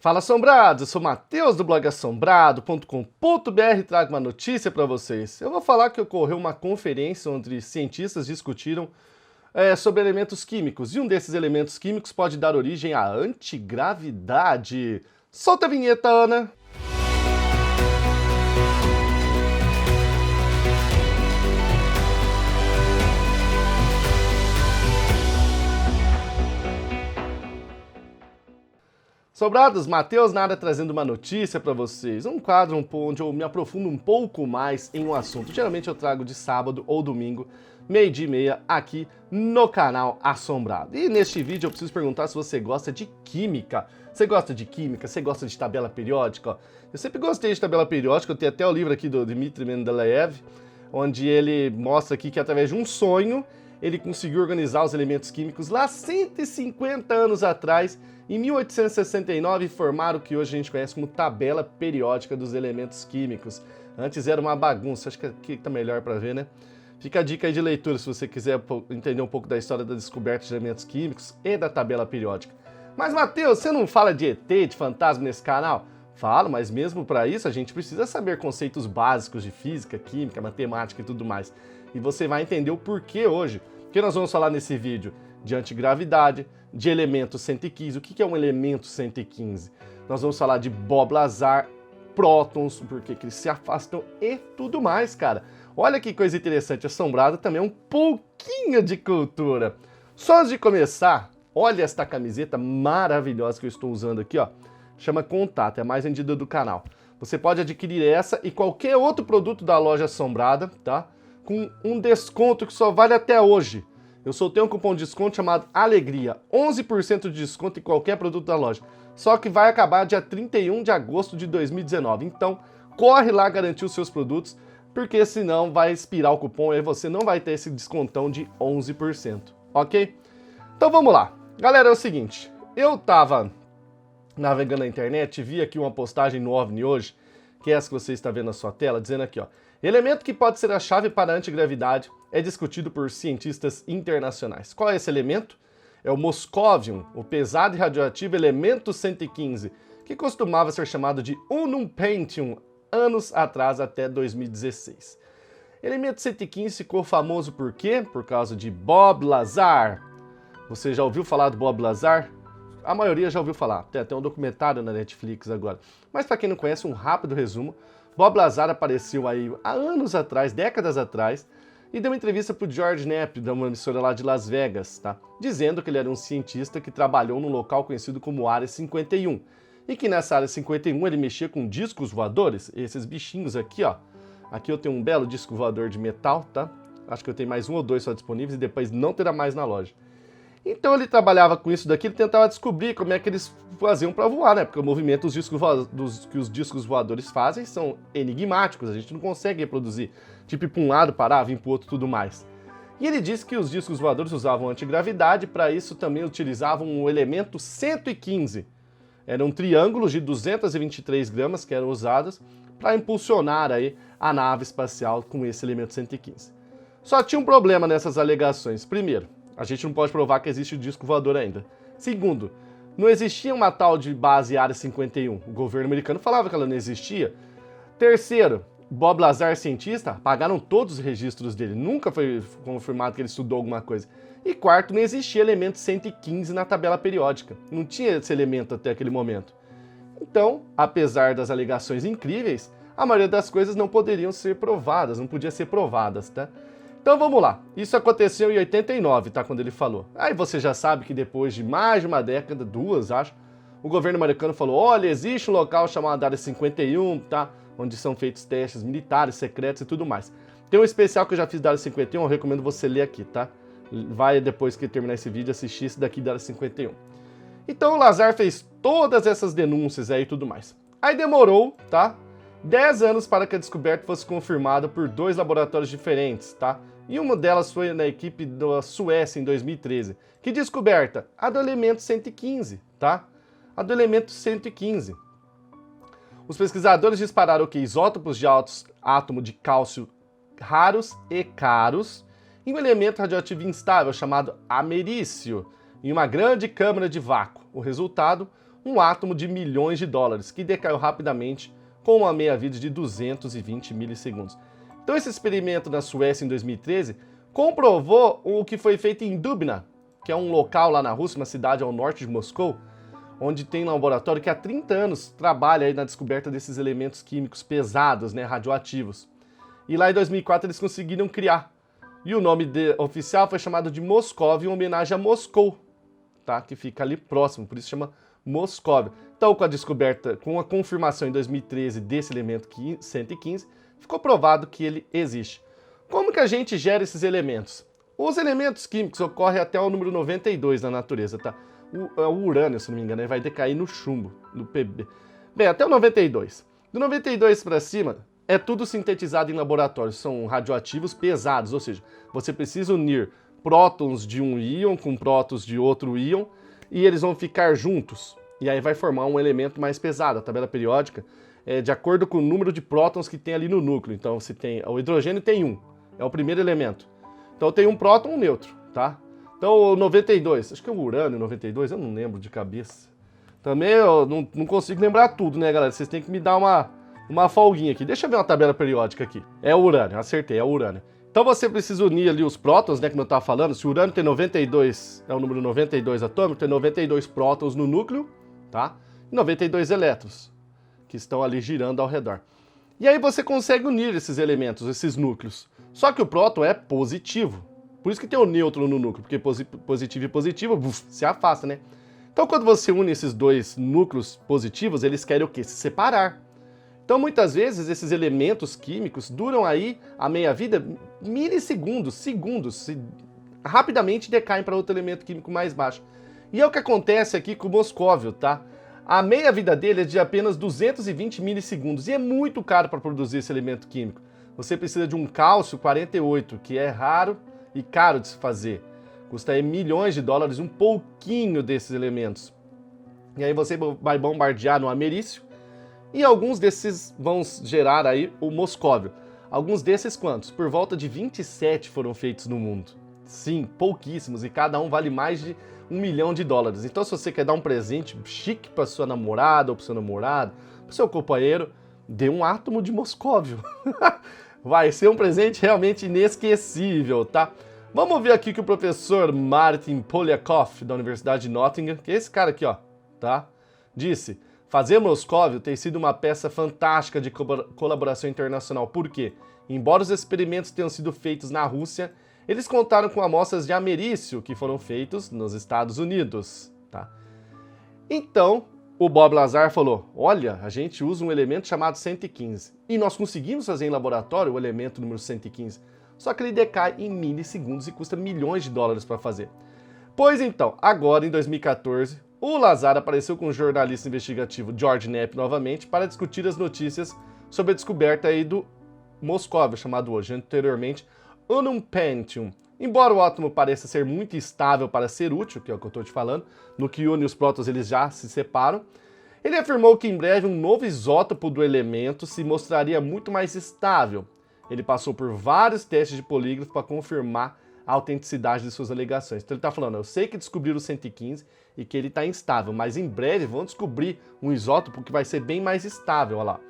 Fala assombrados, eu sou o Matheus do blog assombrado.com.br e trago uma notícia para vocês. Eu vou falar que ocorreu uma conferência onde cientistas discutiram sobre elementos químicos, e um desses elementos químicos pode dar origem à antigravidade. Solta a vinheta, Ana! Sobrados, Matheus Nada trazendo uma notícia para vocês, um quadro onde eu me aprofundo um pouco mais em um assunto. Geralmente eu trago de sábado ou domingo, 12h30, aqui no canal Assombrado. E neste vídeo eu preciso perguntar se você gosta de química. Você gosta de química? Você gosta de tabela periódica? Eu sempre gostei de tabela periódica, eu tenho até o livro aqui do Dmitry Mendeleev, onde ele mostra aqui que através de um sonho ele conseguiu organizar os elementos químicos lá 150 anos atrás, em 1869, formaram o que hoje a gente conhece como tabela periódica dos elementos químicos. Antes era uma bagunça, acho que aqui tá melhor para ver, né? Fica a dica aí de leitura se você quiser entender um pouco da história da descoberta de elementos químicos e da tabela periódica. Mas, Matheus, você não fala de ET, de fantasma nesse canal? Falo, mas mesmo para isso a gente precisa saber conceitos básicos de física, química, matemática e tudo mais. E você vai entender o porquê hoje. Porque nós vamos falar nesse vídeo de antigravidade, de elemento 115. O que é um elemento 115? Nós vamos falar de Bob Lazar, prótons, porque eles se afastam e tudo mais, cara. Olha que coisa interessante, assombrada também é um pouquinho de cultura. Só antes de começar, olha esta camiseta maravilhosa que eu estou usando aqui, ó. Chama Contato, é a mais vendida do canal. Você pode adquirir essa e qualquer outro produto da loja Assombrada, tá? Com um desconto que só vale até hoje. Eu soltei um cupom de desconto chamado Alegria, 11% de desconto em qualquer produto da loja. Só que vai acabar dia 31 de agosto de 2019. Então, corre lá garantir os seus produtos, porque senão vai expirar o cupom e você não vai ter esse descontão de 11%, ok? Então vamos lá. Galera, é o seguinte, eu tava navegando na internet e vi aqui uma postagem no OVNI hoje, que é essa que você está vendo na sua tela, dizendo aqui, ó. Elemento que pode ser a chave para a antigravidade é discutido por cientistas internacionais. Qual é esse elemento? É o moscovium, o pesado e radioativo elemento 115, que costumava ser chamado de unum pentium anos atrás, até 2016. Elemento 115 ficou famoso por quê? Por causa de Bob Lazar. Você já ouviu falar do Bob Lazar? A maioria já ouviu falar, tem até um documentário na Netflix agora. Mas para quem não conhece, um rápido resumo. Bob Lazar apareceu aí há anos atrás, décadas atrás, e deu uma entrevista para o George Knapp, de uma emissora lá de Las Vegas, tá? Dizendo que ele era um cientista que trabalhou num local conhecido como Área 51, e que nessa Área 51 ele mexia com discos voadores, esses bichinhos aqui, ó. Aqui eu tenho um belo disco voador de metal, tá? Acho que eu tenho mais um ou dois só disponíveis e depois não terá mais na loja. Então ele trabalhava com isso daqui, ele tentava descobrir como é que eles faziam para voar, né? Porque o movimento que os discos voadores fazem são enigmáticos, a gente não consegue reproduzir. Tipo, ir para um lado, parar, vir para o outro, tudo mais. E ele disse que os discos voadores usavam antigravidade, para isso também utilizavam o elemento 115. Eram triângulos de 223 gramas que eram usados para impulsionar aí a nave espacial com esse elemento 115. Só tinha um problema nessas alegações. Primeiro, a gente não pode provar que existe o disco voador ainda. Segundo, não existia uma tal de base Área 51. O governo americano falava que ela não existia. Terceiro, Bob Lazar, cientista, apagaram todos os registros dele. Nunca foi confirmado que ele estudou alguma coisa. E quarto, não existia elemento 115 na tabela periódica. Não tinha esse elemento até aquele momento. Então, apesar das alegações incríveis, a maioria das coisas não poderiam ser provadas, não podia ser provadas, tá? Então vamos lá, isso aconteceu em 89, tá, quando ele falou. Aí você já sabe que depois de mais de uma década, duas acho, o governo americano falou, olha, existe um local chamado Área 51, tá, onde são feitos testes militares, secretos e tudo mais. Tem um especial que eu já fiz da Área 51, eu recomendo você ler aqui, tá? Vai depois que terminar esse vídeo assistir esse daqui da Área 51. Então o Lazar fez todas essas denúncias aí e tudo mais. Aí demorou, tá, 10 anos para que a descoberta fosse confirmada por 2 laboratórios diferentes, tá? E uma delas foi na equipe da Suécia em 2013. Que descoberta? A do elemento 115, tá? A do elemento 115. Os pesquisadores dispararam que isótopos de altos átomo de cálcio raros e caros em um elemento radioativo instável chamado americio, em uma grande câmara de vácuo. O resultado, um átomo de milhões de dólares, que decaiu rapidamente com uma meia-vida de 220 milissegundos. Então esse experimento na Suécia em 2013 comprovou o que foi feito em Dubna, que é um local lá na Rússia, uma cidade ao norte de Moscou, onde tem um laboratório que há 30 anos trabalha aí na descoberta desses elementos químicos pesados, né, radioativos. E lá em 2004 eles conseguiram criar. E o nome oficial foi chamado de Moscov, em homenagem a Moscou, tá? Que fica ali próximo, por isso chama Moscov. Então, com a descoberta, com a confirmação em 2013 desse elemento 115, ficou provado que ele existe. Como que a gente gera esses elementos? Os elementos químicos ocorrem até o número 92 na natureza, tá? O urânio, se não me engano, ele vai decair no chumbo, no Pb. Bem, até o 92. Do 92 para cima, é tudo sintetizado em laboratórios, são radioativos pesados, ou seja, você precisa unir prótons de um íon com prótons de outro íon e eles vão ficar juntos. E aí vai formar um elemento mais pesado. A tabela periódica é de acordo com o número de prótons que tem ali no núcleo. Então, se tem o hidrogênio tem um, é o primeiro elemento. Então tem um próton e um neutro, tá? Então o 92, acho que é o urânio 92, eu não lembro de cabeça. Também eu não consigo lembrar tudo, né, galera? Vocês têm que me dar uma folguinha aqui. Deixa eu ver uma tabela periódica aqui. É o urânio, acertei, é o urânio. Então você precisa unir ali os prótons, né, como eu estava falando. Se o urânio tem 92, é o número 92 atômico, tem 92 prótons no núcleo, tá? E 92 elétrons, que estão ali girando ao redor. E aí você consegue unir esses elementos, esses núcleos. Só que o próton é positivo. Por isso que tem o nêutron no núcleo, porque positivo e positivo se afasta, né? Então quando você une esses dois núcleos positivos, eles querem o quê? Se separar. Então muitas vezes esses elementos químicos duram aí a meia-vida milissegundos, segundos, rapidamente decaem para outro elemento químico mais baixo. E é o que acontece aqui com o moscóvio, tá? A meia-vida dele é de apenas 220 milissegundos e é muito caro para produzir esse elemento químico. Você precisa de um cálcio 48, que é raro e caro de se fazer. Custa aí milhões de dólares, um pouquinho desses elementos. E aí você vai bombardear no ameriço e alguns desses vão gerar aí o moscóvio. Alguns desses quantos? Por volta de 27 foram feitos no mundo. Sim, pouquíssimos, e cada um vale mais de $1 milhão. Então se você quer dar um presente chique para sua namorada ou para seu namorado, para seu companheiro, dê um átomo de moscóvio. Vai ser um presente realmente inesquecível, tá? Vamos ver aqui que o professor Martin Polyakov, da Universidade de Nottingham, que é esse cara aqui, ó, tá? Disse: fazer moscóvio tem sido uma peça fantástica de colaboração internacional. Por quê? Embora os experimentos tenham sido feitos na Rússia, eles contaram com amostras de ameriço que foram feitos nos Estados Unidos, tá? Então, o Bob Lazar falou: olha, a gente usa um elemento chamado 115 e nós conseguimos fazer em laboratório o elemento número 115, só que ele decai em milissegundos e custa milhões de dólares para fazer. Pois então, agora em 2014, o Lazar apareceu com o jornalista investigativo George Knapp novamente para discutir as notícias sobre a descoberta aí do moscóvio, chamado hoje anteriormente Unum Pentium. Embora o átomo pareça ser muito estável para ser útil, que é o que eu estou te falando, no que une os prótons eles já se separam, ele afirmou que em breve um novo isótopo do elemento se mostraria muito mais estável. Ele passou por vários testes de polígrafo para confirmar a autenticidade de suas alegações. Então ele está falando: eu sei que descobriram o 115 e que ele está instável, mas em breve vão descobrir um isótopo que vai ser bem mais estável. Olha lá.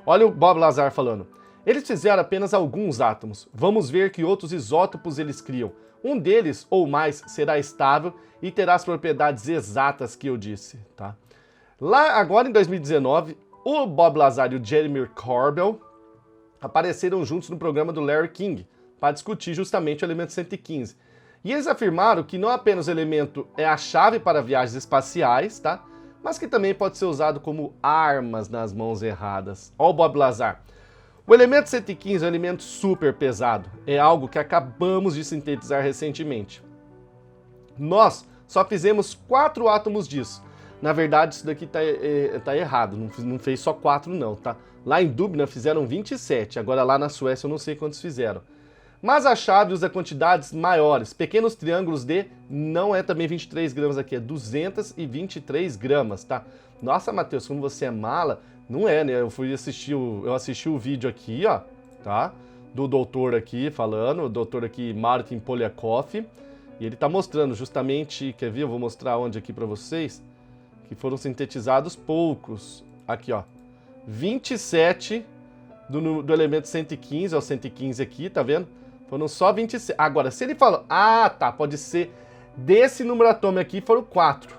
Olha o Bob Lazar falando: eles fizeram apenas alguns átomos. Vamos ver que outros isótopos eles criam. Um deles, ou mais, será estável e terá as propriedades exatas que eu disse, tá? Lá, agora em 2019, o Bob Lazar e o Jeremy Corbell apareceram juntos no programa do Larry King para discutir justamente o elemento 115. E eles afirmaram que não apenas o elemento é a chave para viagens espaciais, tá? Mas que também pode ser usado como armas nas mãos erradas. Olha o Bob Lazar. O elemento 115 é um elemento super pesado, é algo que acabamos de sintetizar recentemente. Nós só fizemos 4 átomos disso. Na verdade, isso daqui tá errado, não fez só 4 não, tá? Lá em Dubna fizeram 27, agora lá na Suécia eu não sei quantos fizeram. Mas a chave usa quantidades maiores, pequenos triângulos de, não é também 23 gramas aqui, é 223 gramas, tá? Nossa, Matheus, como você é mala... Não é, né? Eu assisti o vídeo aqui, ó, tá? Do doutor aqui falando, o doutor aqui Martin Polyakov, e ele tá mostrando justamente, quer ver? Eu vou mostrar onde aqui pra vocês. que foram sintetizados poucos. Aqui, ó. 27 do elemento 115, ó, 115 aqui, tá vendo? Foram só 27. Agora, se ele falou, ah, tá, pode ser desse número atômico aqui, foram 4.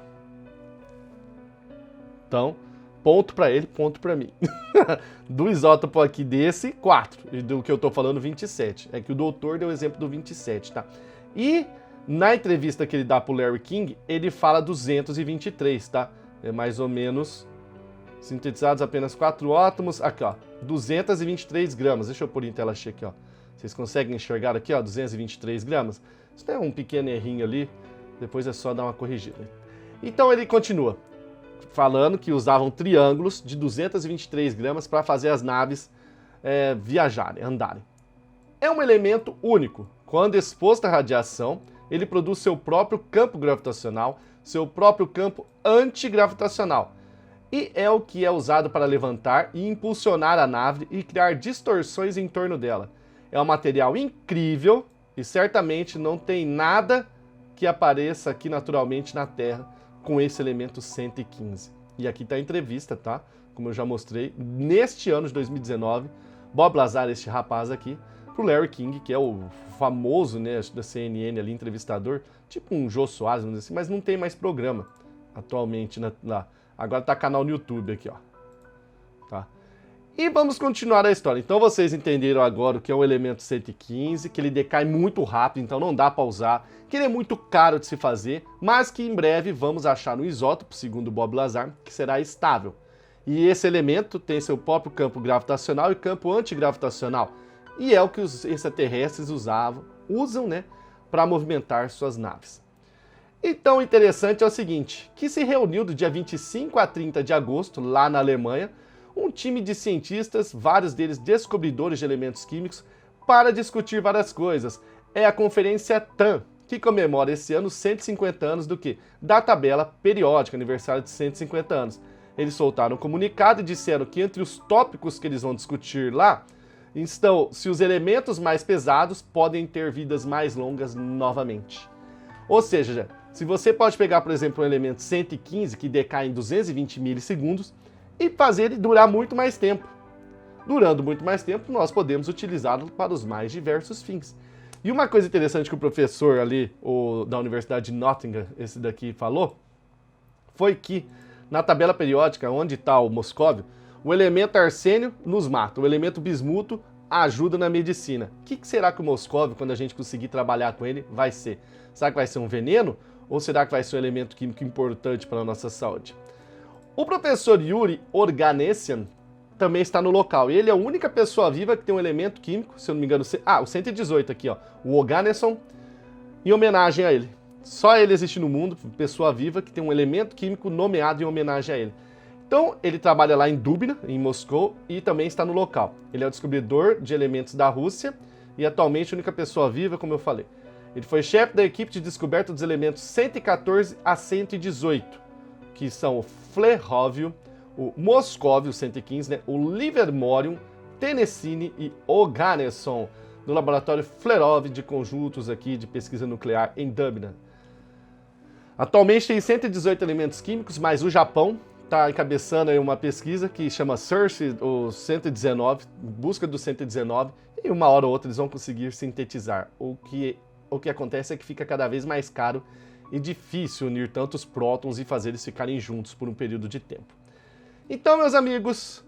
Então, ponto pra ele, ponto pra mim. Do isótopo aqui desse, 4. E do que eu tô falando, 27. É que o doutor deu o exemplo do 27, tá? E na entrevista que ele dá pro Larry King, ele fala 223, tá? É mais ou menos sintetizados apenas 4 átomos. Aqui, ó, 223 gramas. Deixa eu pôr em tela cheia aqui, ó. Vocês conseguem enxergar aqui, ó, 223 gramas? Isso tem um pequeno errinho ali, depois é só dar uma corrigida. Então ele continua falando que usavam triângulos de 223 gramas para fazer as naves viajarem, andarem. É um elemento único. Quando exposto à radiação, ele produz seu próprio campo gravitacional, seu próprio campo antigravitacional. E é o que é usado para levantar e impulsionar a nave e criar distorções em torno dela. É um material incrível e certamente não tem nada que apareça aqui naturalmente na Terra com esse elemento 115. E aqui está a entrevista, tá? Como eu já mostrei, neste ano de 2019, Bob Lazar, este rapaz aqui, pro Larry King, que é o famoso, né, da CNN ali, entrevistador, tipo um Jô Soares, vamos dizer assim, mas não tem mais programa atualmente lá. Agora tá canal no YouTube aqui, ó. Tá? E vamos continuar a história. Então vocês entenderam agora o que é o elemento 115, que ele decai muito rápido, então não dá para usar, que ele é muito caro de se fazer, mas que em breve vamos achar no isótopo, segundo Bob Lazar, que será estável. E esse elemento tem seu próprio campo gravitacional e campo antigravitacional, e é o que os extraterrestres usam, né, para movimentar suas naves. Então o interessante é o seguinte, que se reuniu do dia 25 a 30 de agosto, lá na Alemanha, um time de cientistas, vários deles descobridores de elementos químicos, para discutir várias coisas. É a Conferência TAM, que comemora esse ano 150 anos do quê? Da tabela periódica, aniversário de 150 anos. Eles soltaram um comunicado e disseram que entre os tópicos que eles vão discutir lá, estão se os elementos mais pesados podem ter vidas mais longas novamente. Ou seja, se você pode pegar, por exemplo, um elemento 115, que decai em 220 milissegundos, e fazer ele durar muito mais tempo. Durando muito mais tempo, nós podemos utilizá-lo para os mais diversos fins. E uma coisa interessante que o professor ali, da Universidade de Nottingham, esse daqui, falou, foi que na tabela periódica, onde está o moscóvio, o elemento arsênio nos mata, o elemento bismuto ajuda na medicina. O que será que o moscóvio, quando a gente conseguir trabalhar com ele, vai ser? Será que vai ser um veneno? Ou será que vai ser um elemento químico importante para a nossa saúde? O professor Yuri Organessian também está no local. Ele é a única pessoa viva que tem um elemento químico, se eu não me engano, o 118 aqui, ó, o Organesson, em homenagem a ele. Só ele existe no mundo, pessoa viva, que tem um elemento químico nomeado em homenagem a ele. Então, ele trabalha lá em Dubna, em Moscou, e também está no local. Ele é o descobridor de elementos da Rússia e atualmente a única pessoa viva, como eu falei. Ele foi chefe da equipe de descoberta dos elementos 114 a 118, que são o Fleróvio, o Moscóvio 115, né, o Livermorium, Tennessine e Oganesson, no laboratório Flerov de conjuntos aqui de pesquisa nuclear em Dublin. Atualmente tem 118 elementos químicos, mas o Japão está encabeçando aí uma pesquisa que chama Search, o 119, busca do 119, e uma hora ou outra eles vão conseguir sintetizar. O que acontece é que fica cada vez mais caro e difícil unir tantos prótons e fazer eles ficarem juntos por um período de tempo. Então, meus amigos,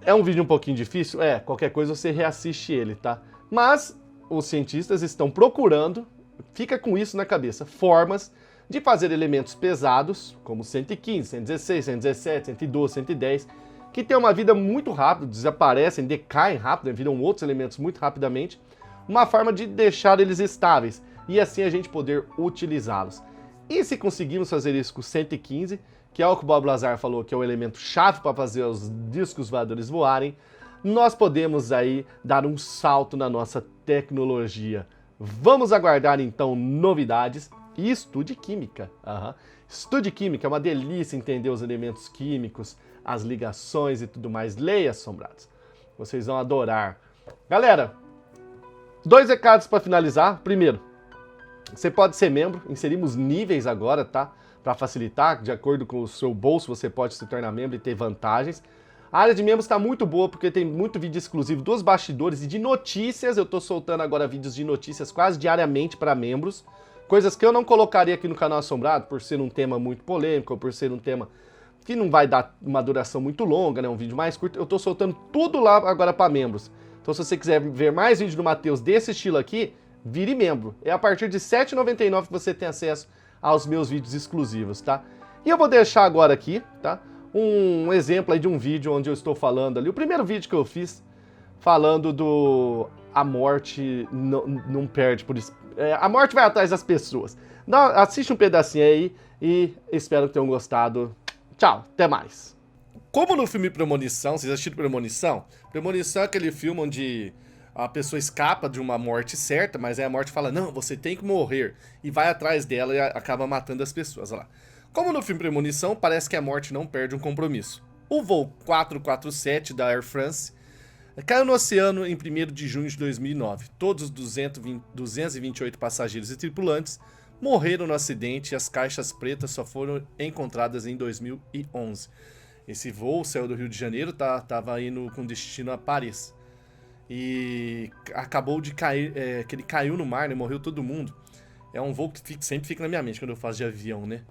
é um vídeo um pouquinho difícil? Qualquer coisa você reassiste ele, tá? Mas os cientistas estão procurando, fica com isso na cabeça, formas de fazer elementos pesados, como 115, 116, 117, 112, 110, que têm uma vida muito rápida, desaparecem, decaem rápido, viram outros elementos muito rapidamente, uma forma de deixar eles estáveis e assim a gente poder utilizá-los. E se conseguirmos fazer isso com 115, que é o que o Bob Lazar falou que é o elemento chave para fazer os discos voadores voarem, nós podemos aí dar um salto na nossa tecnologia. Vamos aguardar então novidades e estude química. Estude química, é uma delícia entender os elementos químicos, as ligações e tudo mais. Leia, assombrados. Vocês vão adorar. Galera, 2 recados para finalizar. Primeiro, você pode ser membro, inserimos níveis agora, tá? para facilitar, de acordo com o seu bolso, você pode se tornar membro e ter vantagens. A área de membros está muito boa porque tem muito vídeo exclusivo dos bastidores e de notícias. Eu estou soltando agora vídeos de notícias quase diariamente para membros. Coisas que eu não colocaria aqui no canal Assombrado por ser um tema muito polêmico, ou por ser um tema que não vai dar uma duração muito longa, né? Um vídeo mais curto. Eu estou soltando tudo lá agora para membros. Então se você quiser ver mais vídeos do Matheus desse estilo aqui, vire membro. É a partir de R$ 7,99 que você tem acesso aos meus vídeos exclusivos, tá? E eu vou deixar agora aqui, tá? Um exemplo aí de um vídeo onde eu estou falando ali, o primeiro vídeo que eu fiz, falando do a morte não perde por isso. A morte vai atrás das pessoas. Assiste um pedacinho aí e espero que tenham gostado. Tchau, até mais. Como no filme Premonição, vocês assistiram Premonição? Premonição é aquele filme onde a pessoa escapa de uma morte certa, mas aí a morte fala, não, você tem que morrer. E vai atrás dela e acaba matando as pessoas, olha lá. Como no filme Premonição, parece que a morte não perde um compromisso. O voo 447 da Air France caiu no oceano em 1º de junho de 2009. Todos os 228 passageiros e tripulantes morreram no acidente e as caixas pretas só foram encontradas em 2011. Esse voo saiu do Rio de Janeiro, estava indo com destino a Paris. E acabou de cair, que ele caiu no mar, né? Morreu todo mundo. É um voo que sempre fica na minha mente quando eu faço de avião, né?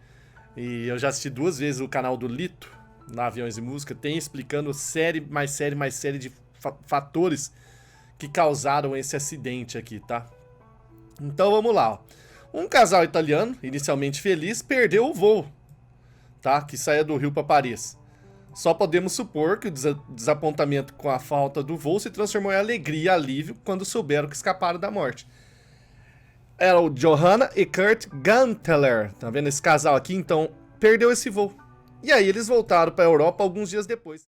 E eu já assisti 2 vezes o canal do Lito, na Aviões e Música, tem explicando série de fatores que causaram esse acidente aqui, tá? Então vamos lá, ó. Um casal italiano, inicialmente feliz, perdeu o voo, tá? Que saía do Rio para Paris. Só podemos supor que o desapontamento com a falta do voo se transformou em alegria e alívio quando souberam que escaparam da morte. Era o Johanna e Kurt Ganteler, tá vendo esse casal aqui? Então, perdeu esse voo. E aí eles voltaram para a Europa alguns dias depois.